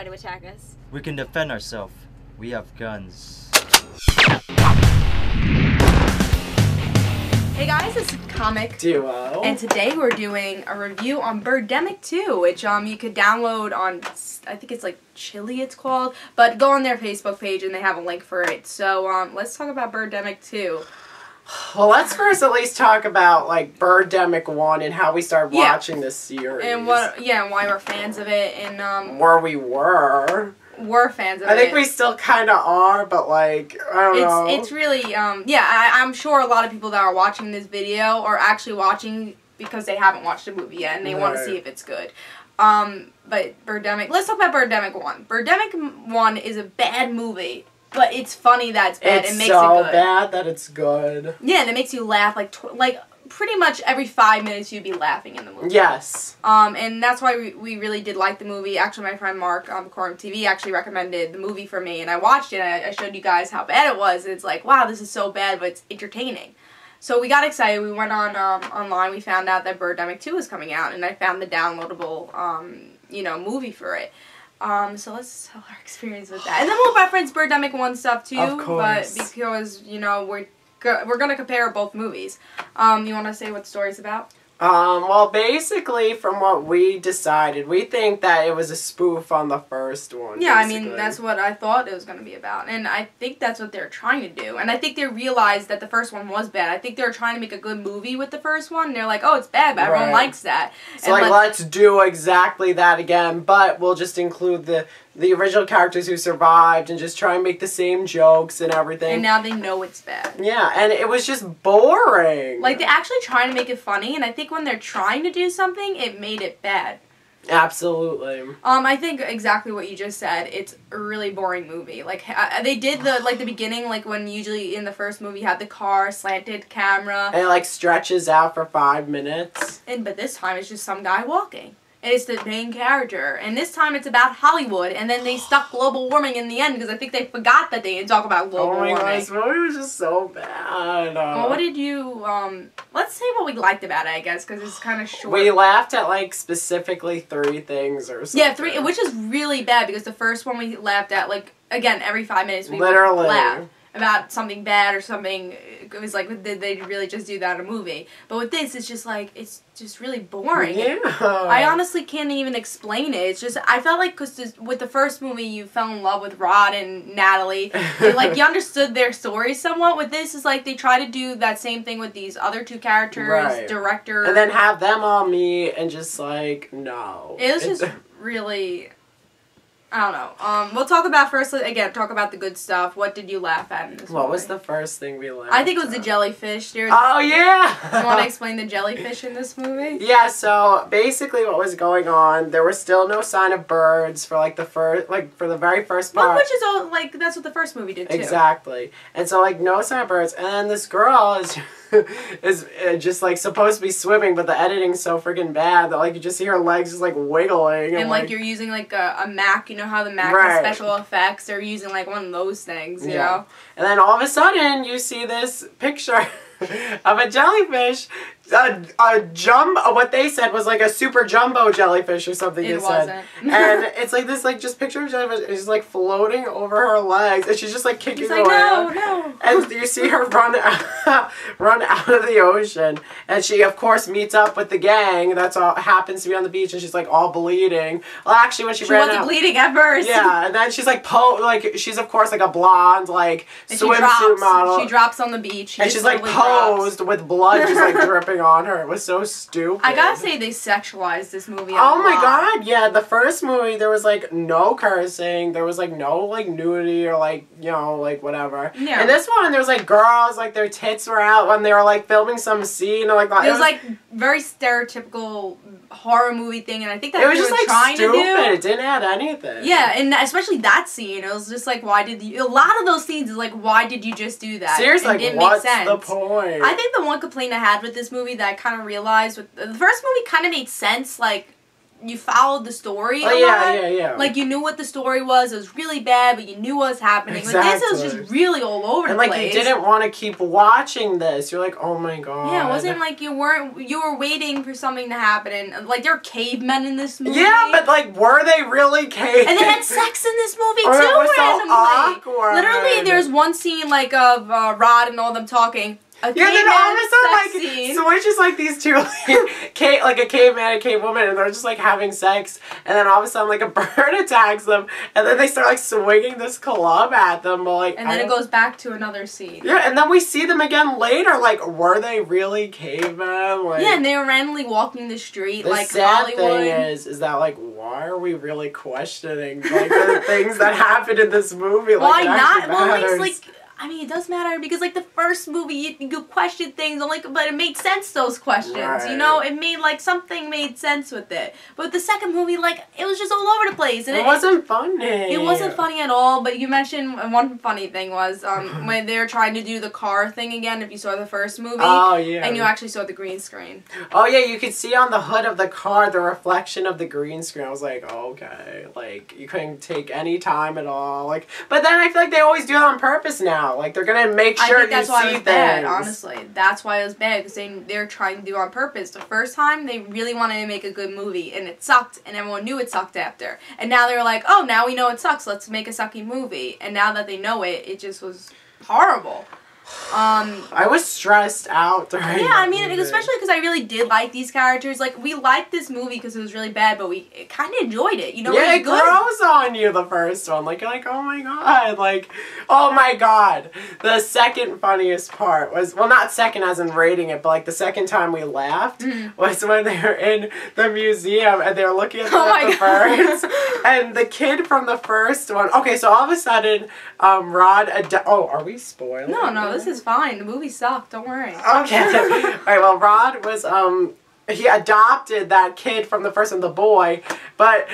try to attack us. We can defend ourselves. We have guns. Hey guys, it's Comic Duo. And today we're doing a review on Birdemic 2, which you could download on, I think it's like Chili it's called, but go on their Facebook page and they have a link for it. So let's talk about Birdemic 2. Well, let's first at least talk about like Birdemic 1 and how we started watching this series. And why we're fans of it and where we were. We're fans of it. I think we still kind of are, but like, I don't know. It's really, I'm sure a lot of people that are watching this video are actually watching because they haven't watched the movie yet and they want to see if it's good. But Birdemic, let's talk about Birdemic 1. Birdemic 1 is a bad movie, but it's funny that it's bad. It makes it good. It's so bad that it's good. Yeah, and it makes you laugh like pretty much every 5 minutes you'd be laughing in the movie. Yes. And that's why we really did like the movie. Actually, my friend Mark, Quorum TV, actually recommended the movie for me, and I watched it, and I showed you guys how bad it was, and it's like, wow, this is so bad, but it's entertaining. So we got excited. We went on online. We found out that Birdemic 2 was coming out, and I found the downloadable, movie for it. So let's tell our experience with that. And then we'll reference Birdemic 1 stuff, too. Of course. But because, we're going to compare both movies. You want to say what the story's about? Well, basically, from what we decided, we think that it was a spoof on the first one. Yeah, basically. I mean, that's what I thought it was going to be about. And I think that's what they're trying to do. And I think they realized that the first one was bad. I think they were trying to make a good movie with the first one. And they're like, oh, it's bad, but everyone likes that. So, and let's do exactly that again, but we'll just include the original characters who survived and just try and make the same jokes and everything. And now they know it's bad. Yeah, and it was just boring. Like, they're actually trying to make it funny, and I think when they're trying to do something, it made it bad. Absolutely. I think exactly what you just said. It's a really boring movie. Like, they did the beginning, like when usually in the first movie you had the car, slanted camera. And it like stretches out for 5 minutes. But this time it's just some guy walking. And it's the main character. And this time it's about Hollywood. And then they stuck global warming in the end because I think they forgot that they didn't talk about global warming. Oh my gosh, this movie was just so bad. Well, what did you, let's say what we liked about it, I guess, because it's kind of short. We laughed at, like, specifically 3 things or something. Yeah, 3, which is really bad because the first one we laughed at, like, again, every 5 minutes we literally laugh about something bad or something. It was like, did they really just do that in a movie? But with this, it's just like, it's just really boring. Yeah. I honestly can't even explain it. It's just, I felt like, because with the first movie, you fell in love with Rod and Natalie. And, like, you understood their story somewhat. With this, it's like they try to do that same thing with these other 2 characters, director. And then have them all meet and just, like, no. It was just really... I don't know. We'll talk about talk about the good stuff. What did you laugh at in this movie? What was the first thing we laughed I think it was the jellyfish. Oh, yeah! You want to explain the jellyfish in this movie? Yeah, so basically what was going on, there was still no sign of birds for, like, for the very first part. Well, which is, like, that's what the first movie did, too. Exactly. And so, like, no sign of birds. And then this girl is just, like, supposed to be swimming, but the editing's so freaking bad that, like, you just see her legs just, like, wiggling. And like, you're using, like, a Mac. You know how the Mac has special effects? They're using, like, one of those things, you know? And then all of a sudden, you see this picture of a jellyfish, what they said was like a super jumbo jellyfish or something. It wasn't. And it's like this, like, just picture of jellyfish is like floating over her legs, and she's just like kicking away. No. And you see her run out of the ocean, and she of course meets up with the gang. That's all happens to be on the beach, and she's like all bleeding. Well, actually, when she ran wasn't out, bleeding at first. Yeah, and then she's like she's of course like a blonde like swimsuit model. She drops on the beach. And she's like posed with blood just like dripping on her. It was so stupid. I gotta say, they sexualized this movie a Oh my lot. god, yeah. The first movie, there was like no cursing. There was like no like nudity or like, you know, like whatever. Yeah. And this one, there was like girls, like their tits were out when they were like filming some scene. Or, like, it was like very stereotypical horror movie thing, and I think that's what they were like trying stupid. To do. It didn't add anything. Yeah, and especially that scene, it was just like, why did you... A lot of those scenes is like, why did you just do that? Seriously, it didn't what's make sense. the point? I think the one complaint I had with this movie that I kind of realized with... The first movie kind of made sense, like, you followed the story a lot. Yeah. Like, you knew what the story was. It was really bad, but you knew what was happening. Exactly. But this was just really all over the place. And, like, you didn't want to keep watching this. You're like, oh, my God. Yeah, it wasn't like you were waiting for something to happen. And, like, there were cavemen in this movie. Yeah, but, like, were they really cavemen? And they had sex in this movie, or too, it was randomly. so awkward. Literally, there's one scene, like, of Rod and all them talking. Yeah, then all of a sudden, like, scene. so it's just, like, these two, like a caveman and a cavewoman, and they're just, like, having sex, and then all of a sudden, like, a bird attacks them, and then they start, like, swinging this club at them, but, like... And then it goes back to another scene. Yeah, and then we see them again later, like, were they really cavemen? Like, yeah, and they were randomly walking the street, the like, sad Hollywood. thing is that, like, why are we really questioning, like, the things that happened in this movie? Like, why not? Matters. Well, at least, like... I mean, it does matter because, like, the first movie, you question things, like, but it made sense, those questions, right. you know? It made, like, something made sense with it. But with the second movie, like, it was just all over the place. And it wasn't funny. It wasn't funny at all, but you mentioned one funny thing was when they were trying to do the car thing again, if you saw the first movie. Oh, yeah. And you actually saw the green screen. Oh, yeah, you could see on the hood of the car the reflection of the green screen. I was like, oh, okay. Like, you couldn't take any time at all. Like, but then I feel like they always do it on purpose now. Like, they're gonna make sure you see things. I think that's why it was bad, honestly. That's why it was bad, because they're trying to do it on purpose. The first time, they really wanted to make a good movie, and it sucked, and everyone knew it sucked after. And now they're like, oh, now we know it sucks, let's make a sucky movie. And now that they know it, it just was horrible. I was stressed out during I mean, especially because I really did like these characters. Like, we liked this movie because it was really bad, but we kind of enjoyed it. You know, yeah, it grows on you, the first one. Like, you're like, oh my God. Like, oh my God. The second funniest part was, well, not second as in rating it, but like the second time we laughed was when they were in the museum and they were looking at the birds. And the kid from the first one. Okay, so all of a sudden, Rod. Oh, are we spoiling? No, this is fine. The movie sucked. Don't worry. Okay. All right, well, Rod was, he adopted that kid from the first one, the boy, but...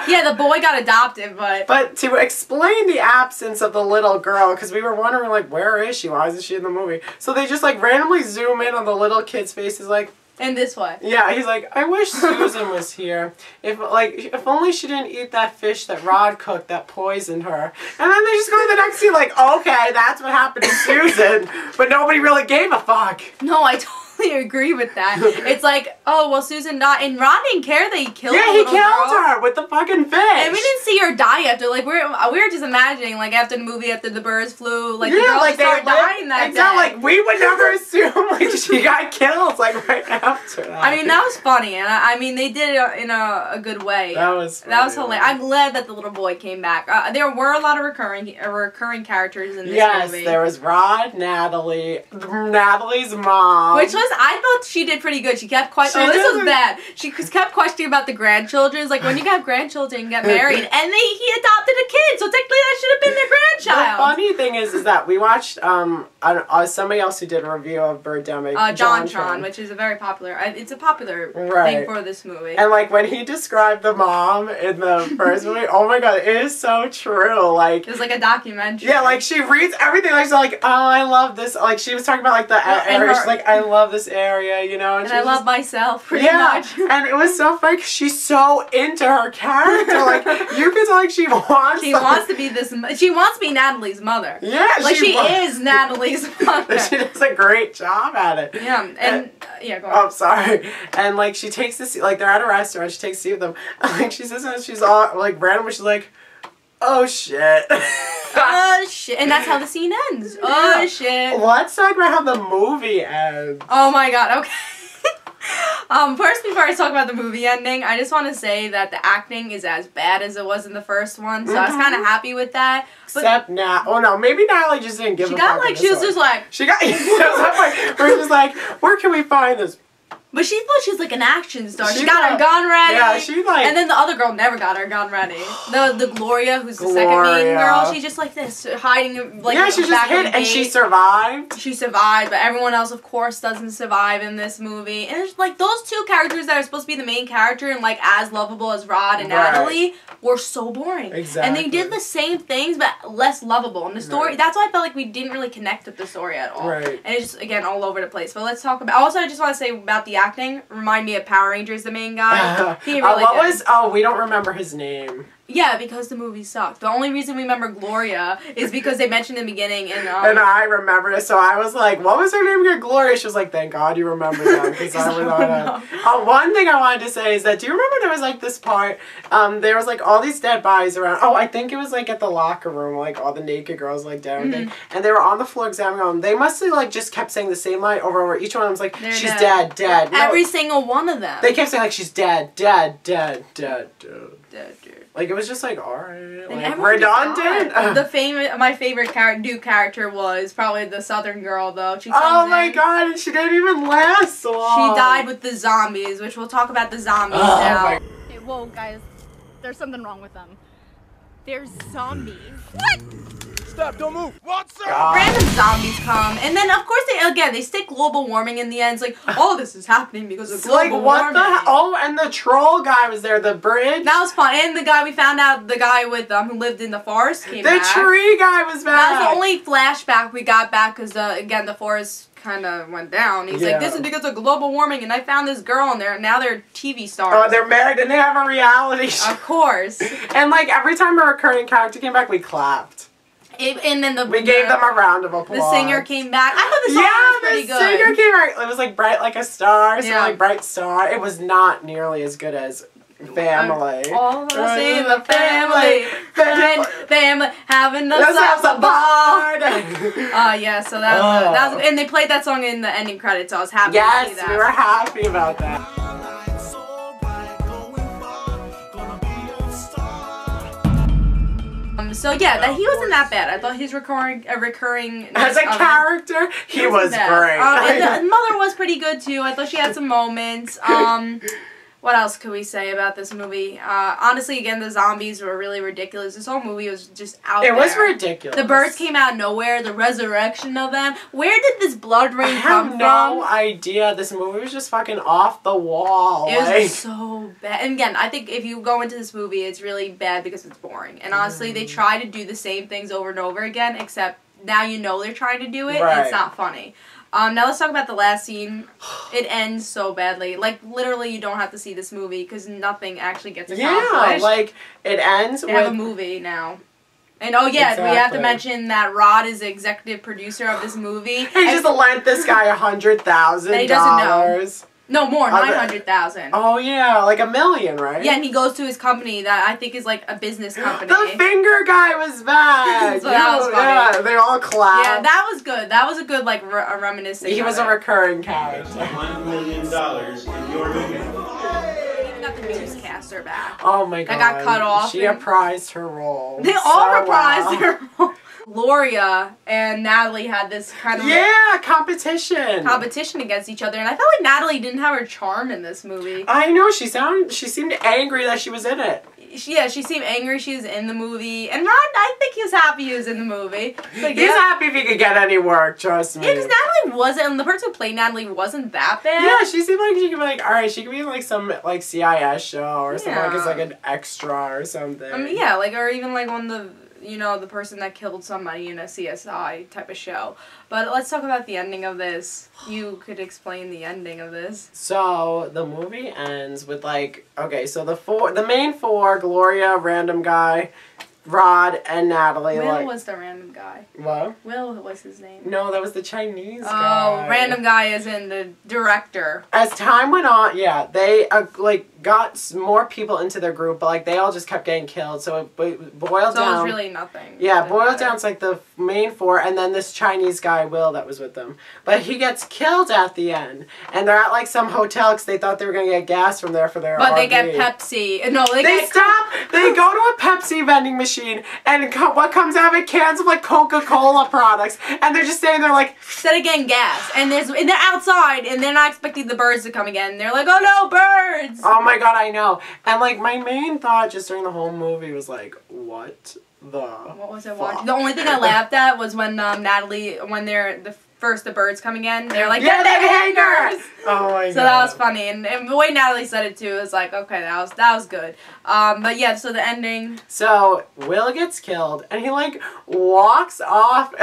yeah, the boy got adopted, but... But to explain the absence of the little girl, because we were wondering, like, where is she? Why isn't she in the movie? So they just, like, randomly zoom in on the little kid's face. He's like... In this way. Yeah, he's like, I wish Susan was here. If only she didn't eat that fish that Rod cooked that poisoned her. And then they just go to the next scene like, okay, that's what happened to Susan. But nobody really gave a fuck. No, I totally agree with that. It's like, oh, well, Susan died. And Rod didn't care that he killed her. Yeah, he killed her with the fucking fish. And we didn't see her die after. Like, we were just imagining, like, after the movie, after the birds flew, like, the girl just started dying that day. Like, we would never assume, like, she got killed, like, right after that. I mean, that was funny. And I mean, they did it in a good way. That was funny. That was hilarious. I'm glad that the little boy came back. There were a lot of recurring characters in this movie. Yes, there was Rod, Natalie's mom. Which was, I thought she did pretty good. She kept questioning. Oh, this was bad. She kept questioning about the grandchildren. It's like, when you have grandchildren, you get married. And he adopted a kid, so technically that should have been their grandchild. The funny thing is that we watched somebody else who did a review of Birdemic. JonTron, which is a very popular, it's a popular thing for this movie. And like when he described the mom in the first movie, oh my God, it is so true. Like, it was like a documentary. Yeah, like she reads everything. Like she's like, oh, I love this. Like she was talking about like the area. She's like, I love this area, you know. And I love myself pretty much. And it was so funny. She's so into her character. Like you can tell, like she wants. She wants to be this. She wants to be Natalie's mother. Yeah, like she is Natalie's mother. She does a great job at it. Yeah, and yeah, go on. Oh, sorry. And like she takes this, like they're at a restaurant. She takes a seat with them. And, like she says, she's all like randomly. She's like, oh shit. Oh shit. And that's how the scene ends. Oh shit. Let's talk about how the movie ends. Oh my God. Okay. First, before I talk about the movie ending, I just want to say that the acting is as bad as it was in the first one, so I was kind of happy with that. But except now, oh no, maybe Natalie just didn't give a fuck. She got like, she was just like, she got, we're just like, where can we find this? But she thought she was like an action star. She got her gun ready. Yeah, she like... And then the other girl never got her gun ready. The Gloria, who's the second main girl, she's just like this, hiding like yeah, she just hid and she survived. She survived, but everyone else, of course, doesn't survive in this movie. And it's like those two characters that are supposed to be the main character and like as lovable as Rod and Natalie were so boring. Exactly. And they did the same things but less lovable. And the story, that's why I felt like we didn't really connect with the story at all. Right. And it's just, again, all over the place. But let's talk about, also I just want to say about the acting. Remind me of Power Rangers, the main guy. He really what did. was? Oh, we don't remember his name. Yeah, because the movie sucked. The only reason we remember Gloria is because they mentioned in the beginning and I remember it, so I was like, what was her name again? Gloria. She was like, thank God you remember that, because I was on one thing I wanted to say is that, do you remember there was like this part, there was like all these dead bodies around, I think it was like at the locker room, like all the naked girls like down there, and they were on the floor examining them. They must have like just kept saying the same line over and over. Each one of them was like, she's dead, dead. Every single one of them. They kept saying like, she's dead, dead, dead, dead, dead. Dead, dude. Like, it was just like, alright, like, redundant. My favorite new character was probably the Southern girl, though. She my God, and she didn't even last so long. She died with the zombies, which we'll talk about the zombies now. Hey, whoa, guys, there's something wrong with them. There's zombies. What? Stop, don't move. What's up? Random zombies come, and then of course they stick global warming in the end. It's like, oh, this is happening because of global warming. Oh, and the troll guy was there, the bridge. That was fun, and the guy we found out, the guy with who lived in the forest came back. The tree guy was back. That was the only flashback we got back because again the forest kind of went down. He's like, this is because of global warming, and I found this girl in there, and now they're TV stars. Oh, they're married, and they have a reality show. Of course. And like every time a recurring character came back, we clapped. And then we gave them a round of applause. The singer came back. I thought the song was pretty good. Yeah, the singer came back. It was like Bright Like a Star, so like Bright Star. It was not nearly as good as Family. All of us in the family. Family having us a bar. Yeah, so that was, and they played that song in the ending credits, so I was happy to see that. Yes, we were happy about that. So yeah, that he wasn't that bad. I thought his recurring as a character, he was great. And the mother was pretty good too. I thought she had some moments. What else could we say about this movie? Honestly, again, the zombies were really ridiculous. This whole movie was just out there. It was ridiculous. The birds came out of nowhere. The resurrection of them. Where did this blood rain come from? I have no idea. This movie was just fucking off the wall. It was so bad. And again, I think if you go into this movie, it's really bad because it's boring. And honestly, they try to do the same things over and over again, except now you know they're trying to do it, and it's not funny. Now let's talk about the last scene. It ends so badly. Like, literally, you don't have to see this movie because nothing actually gets accomplished. Yeah, like, it ends with... They have a movie now. And, oh, yeah, we have to mention that Rod is the executive producer of this movie. He just lent this guy $100,000. And he doesn't know. No, more, 900,000. Oh, yeah, like $1 million, right? Yeah, and he goes to his company that I think is like a business company. The finger guy was back! So that was funny. Yeah, they all clapped. Yeah, that was good. That was a good, like, a reminiscing. He was a recurring character. $1 million in your movie. Even got the newscaster back. Oh my God. That got cut off. She reprised her role. They all reprised their role. Gloria and Natalie had this kind of competition against each other, and I felt like Natalie didn't have her charm in this movie. I know, she seemed angry that she was in it. She seemed angry she was in the movie, and Rod, I think he was happy he was in the movie. But he's happy if he could get any work, trust me. Yeah, because Natalie wasn't, the person who played Natalie wasn't that bad. Yeah, she seemed like she could be like, alright, she could be in like some like CIS show or something, like it's like an extra or something. I mean, yeah, like, or even like one of the, you know, the person that killed somebody in a CSI type of show. But let's talk about the ending of this. You could explain the ending of this. So, the movie ends with like, okay, so the main four, Gloria, random guy, Rod, and Natalie. Will was the random guy. What? Will was his name. No, that was the Chinese guy. Oh, random guy is in the director. As time went on, yeah, they like got more people into their group, but like they all just kept getting killed. So it boiled down. So it was really nothing. Yeah, boiled down to like the main four, and then this Chinese guy Will that was with them. But he gets killed at the end, and they're at like some hotel because they thought they were gonna get gas from there for their. But RV. they get Pepsi. No, they stop. They go to a Pepsi vending machine, and what comes out of it? Cans of like Coca-Cola products, and they're just standing there like instead of getting gas, and they're outside, and they're not expecting the birds to come again. They're like, oh no, birds! Oh my God, I know. And like my main thought just during the whole movie was like, what was I watching? The only thing I laughed at was when Natalie, when the first the birds come again, they're like, yeah, "They're the the hangers!" Oh my god. So that was funny, and the way Natalie said it too was like, okay, that was good. But yeah, so the ending. So Will gets killed, and he like walks off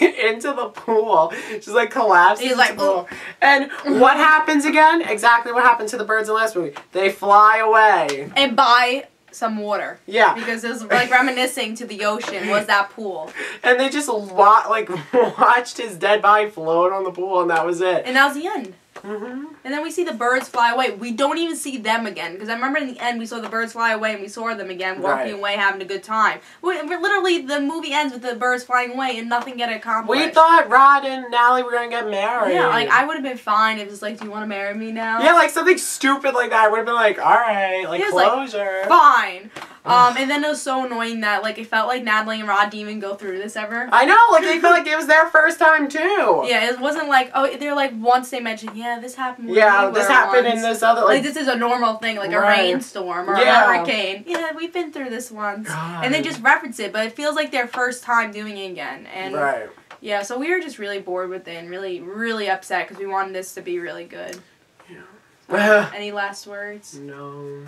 into the pool, just like collapses. He's like, into the pool. And what happens again? Exactly what happened to the birds in the last movie. They fly away And buy some water. Yeah. Because it was like reminiscing to the ocean was that pool. And they just watched his dead body float on the pool, and that was it. And that was the end. Mm-hmm. And then we see the birds fly away. We don't even see them again. Because I remember in the end we saw the birds fly away and we saw them again walking away having a good time. We're literally, the movie ends with the birds flying away and nothing getting accomplished. We thought Rod and Natalie were going to get married. Yeah, like I would have been fine if it's like, do you want to marry me now? Yeah, like something stupid like that. I would have been like, alright, like closure. Like, fine. And then it was so annoying that like it felt like Natalie and Rod didn't even go through this ever. I know, like they felt like it was their first time too. Yeah, it wasn't like, oh, they're like once they mentioned, yeah, this happened. Yeah, this happened in this other like this is a normal thing, like a rainstorm or a hurricane. Yeah, we've been through this once, and they just reference it, but it feels like their first time doing it again. And yeah, so we were just really bored with it and really, really upset because we wanted this to be really good. Yeah. So, any last words? No.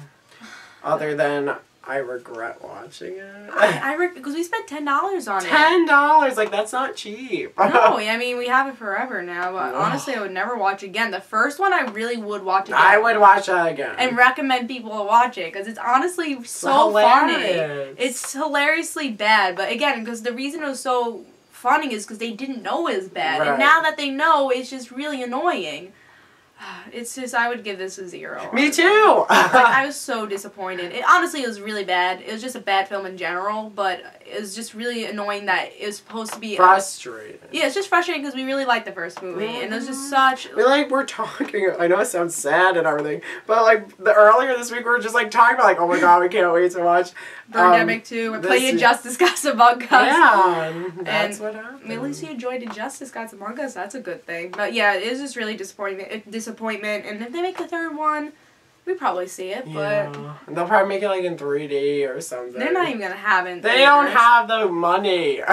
Other than I regret watching it. Because we spent $10 on it. $10, like that's not cheap. No, I mean we have it forever now. But honestly, I would never watch again. The first one I really would watch again. I would watch that again and recommend people to watch it because it's honestly so funny. It's hilariously bad, but again, because the reason it was so funny is because they didn't know it was bad, and now that they know, it's just really annoying. It's just, I would give this a 0. Me too! Like, I was so disappointed. Honestly, it was really bad. It was just a bad film in general, but it was just really annoying that it was supposed to be... frustrating. Yeah, it's just frustrating because we really liked the first movie, and it was just such... We're talking, I know it sounds sad and everything, but like, earlier this week we were just like talking about like, oh my god, we can't wait to watch... Birdemic 2, we're playing Injustice Gods Among Us. Yeah, that's what happened. At least you enjoyed Injustice Gods Among Us, that's a good thing. But yeah, it was just really disappointment, and if they make the third one, we probably see it, but... They'll probably make it like in 3D or something. They're not even gonna have it. They don't have the money.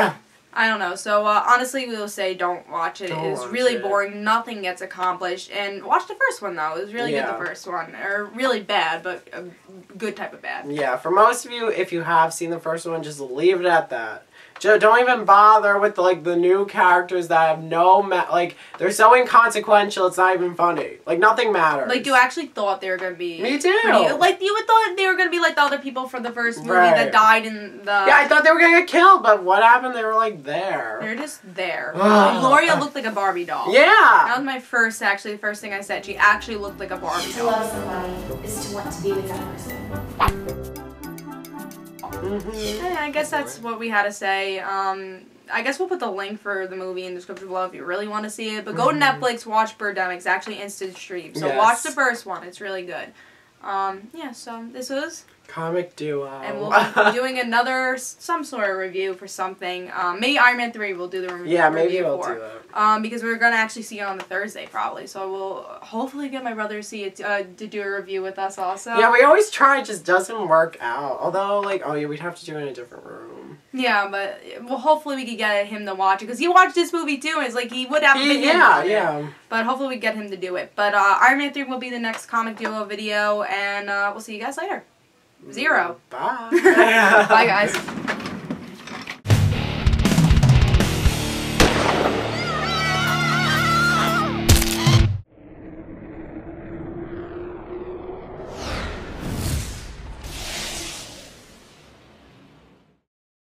I don't know. So, honestly, we will say don't watch it. It's really boring. Nothing gets accomplished. And watch the first one, though. It was really good, the first one. Or really bad, but a good type of bad. Yeah, for most of you, if you have seen the first one, just leave it at that. Don't even bother with the new characters that have no they're so inconsequential. It's not even funny. Like nothing matters. Like you actually thought they were gonna be. Me too. Like you would thought they were gonna be like the other people from the first movie that died in the. Yeah, I thought they were gonna get killed, but what happened? They were like there. They're just there. Gloria looked like a Barbie doll. Yeah. That was my first thing I said. She actually looked like a Barbie doll. To love somebody is to want to be with that person. Yeah, I guess that's what we had to say. I guess we'll put the link for the movie in the description below if you really want to see it. But go to Netflix, watch Birdemic. It's actually instant stream. So watch the first one. It's really good. Yeah, so this was... Comic Duo. And we'll be doing some sort of review for something. Maybe Iron Man 3 we'll do the review for. Yeah, maybe we'll do that. Because we're going to actually see it on the Thursday probably. So we'll hopefully get my brother to see it, to do a review with us also. Yeah, we always try, it just doesn't work out. Although, we'd have to do it in a different room. Yeah, but well, hopefully we could get him to watch it. Because he watched this movie too, and it's like he would have opinions on it. But hopefully we get him to do it. But Iron Man 3 will be the next Comic Duo video, and we'll see you guys later. 0. Bye. Bye, guys.